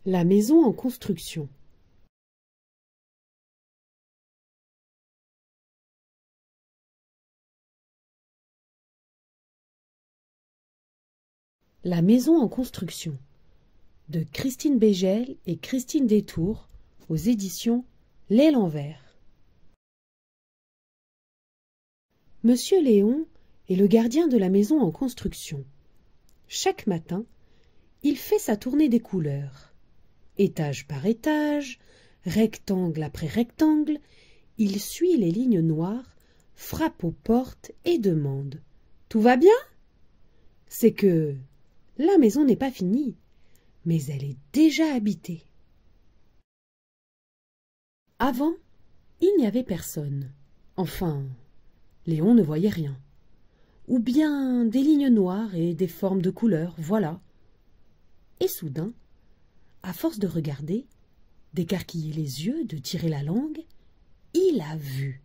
La maison en construction. La maison en construction de Christine Bégel et Christine Détour aux éditions L'Élan Vert. Monsieur Léon est le gardien de la maison en construction. Chaque matin, il fait sa tournée des couleurs. Étage par étage, rectangle après rectangle, il suit les lignes noires, frappe aux portes et demande « Tout va bien ?» C'est que la maison n'est pas finie, mais elle est déjà habitée. Avant, il n'y avait personne. Enfin, Léon ne voyait rien. Ou bien des lignes noires et des formes de couleurs, voilà. Et soudain, à force de regarder, d'écarquiller les yeux, de tirer la langue, il a vu.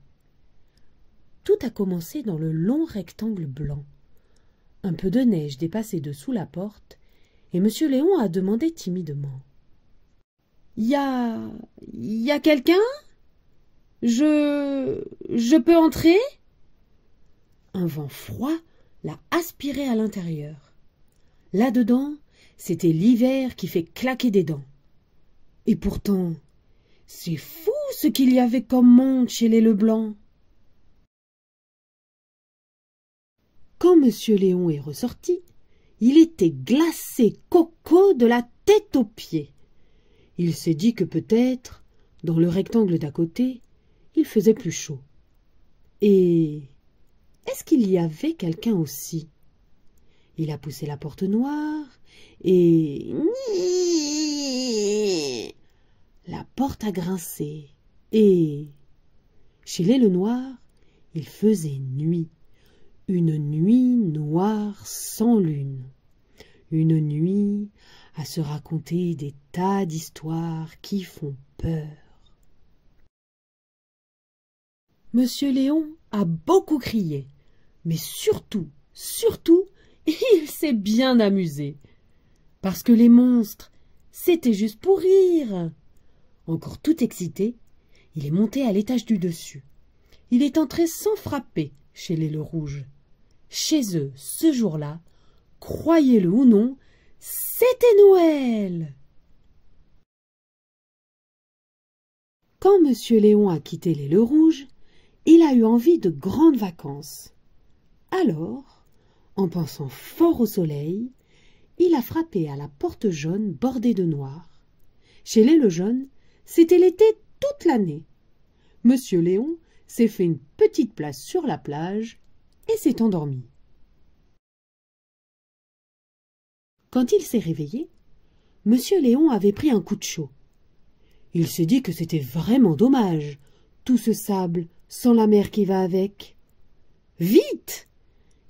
Tout a commencé dans le long rectangle blanc. Un peu de neige dépassait dessous la porte, et monsieur Léon a demandé timidement. « Y a quelqu'un ? Je peux entrer ?» Un vent froid l'a aspiré à l'intérieur. Là-dedans, c'était l'hiver qui fait claquer des dents. Et pourtant, c'est fou ce qu'il y avait comme monde chez les Leblanc. Quand monsieur Léon est ressorti, il était glacé coco de la tête aux pieds. Il s'est dit que peut-être, dans le rectangle d'à côté, il faisait plus chaud. Et est-ce qu'il y avait quelqu'un aussi? Il a poussé la porte noire et... La porte a grincé et... Chez les Lenoir, il faisait nuit. Une nuit noire sans lune. Une nuit à se raconter des tas d'histoires qui font peur. Monsieur Léon a beaucoup crié, mais surtout, il s'est bien amusé. Parce que les monstres, c'était juste pour rire. Encore tout excité, il est monté à l'étage du dessus. Il est entré sans frapper chez les Le Rouge. Chez eux, ce jour-là, croyez-le ou non, c'était Noël. Quand monsieur Léon a quitté les Le Rouge, il a eu envie de grandes vacances. Alors, en pensant fort au soleil, il a frappé à la porte jaune bordée de noir. Chez les Le Jaune, c'était l'été toute l'année. Monsieur Léon s'est fait une petite place sur la plage et s'est endormi. Quand il s'est réveillé, monsieur Léon avait pris un coup de chaud. Il s'est dit que c'était vraiment dommage, tout ce sable sans la mer qui va avec. Vite!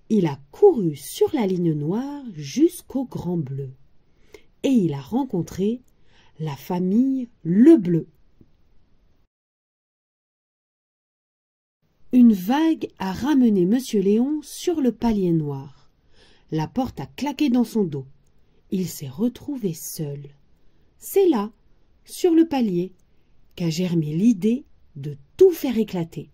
Il a couru sur la ligne noire jusqu'au Grand Bleu. Et il a rencontré la famille Lebleu. Une vague a ramené monsieur Léon sur le palier noir. La porte a claqué dans son dos. Il s'est retrouvé seul. C'est là, sur le palier, qu'a germé l'idée de tout faire éclater.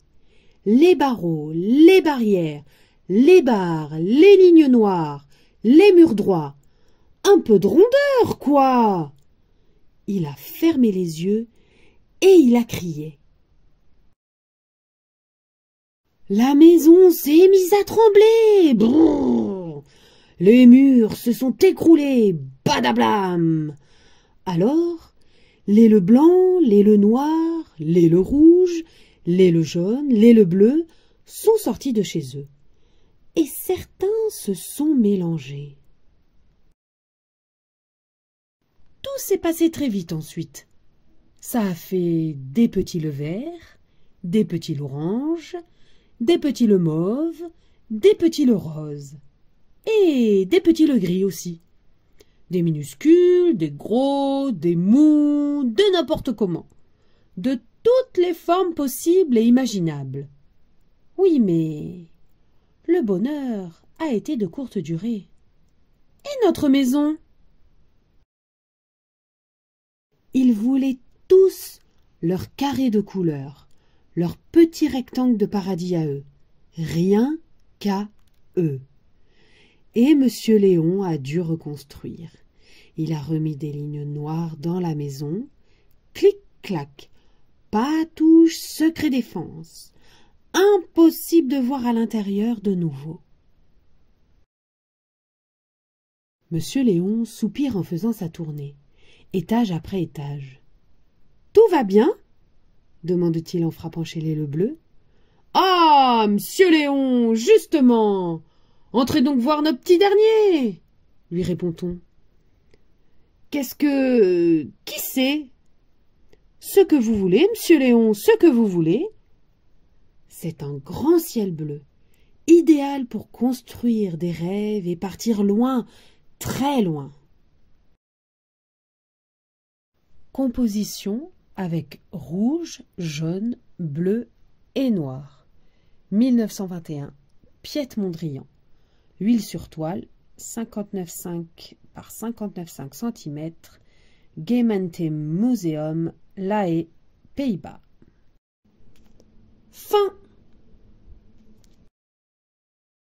Les barreaux, les barrières, les barres, les lignes noires, les murs droits. Un peu de rondeur, quoi! Il a fermé les yeux et il a crié. La maison s'est mise à trembler. Brrr. Les murs se sont écroulés. Badablam. Alors, les Le Blanc, les Le Noir, les Le Rouge, les Le Jaune, les Le Bleu sont sortis de chez eux. Et certains se sont mélangés. Tout s'est passé très vite ensuite. Ça a fait des petits Le Vert, des petits l'orange, des petits le mauve, des petits le rose, et des petits le gris aussi. Des minuscules, des gros, des mous, de n'importe comment. De toutes les formes possibles et imaginables. Oui, mais le bonheur a été de courte durée. Et notre maison ? Ils voulaient tous leur carré de couleur, leur petit rectangle de paradis à eux, rien qu'à eux. Et Monsieur Léon a dû reconstruire. Il a remis des lignes noires dans la maison. Clic-clac, patouche, secret défense. Impossible de voir à l'intérieur de nouveau. Monsieur Léon soupire en faisant sa tournée, étage après étage. « Tout va bien ?» demande-t-il en frappant chez les Lebleu. « Ah, Monsieur Léon, justement! Entrez donc voir notre petit dernier !» lui répond-on. « Qu'est-ce que... qui c'est ?»« Ce que vous voulez, Monsieur Léon, ce que vous voulez. » C'est un grand ciel bleu, idéal pour construire des rêves et partir loin, très loin. Composition avec rouge, jaune, bleu et noir. 1921, Piette-Mondrian. Huile sur toile, 59,5 par 59,5 cm, Gemeente Museum, La Haye, Pays-Bas. Fin.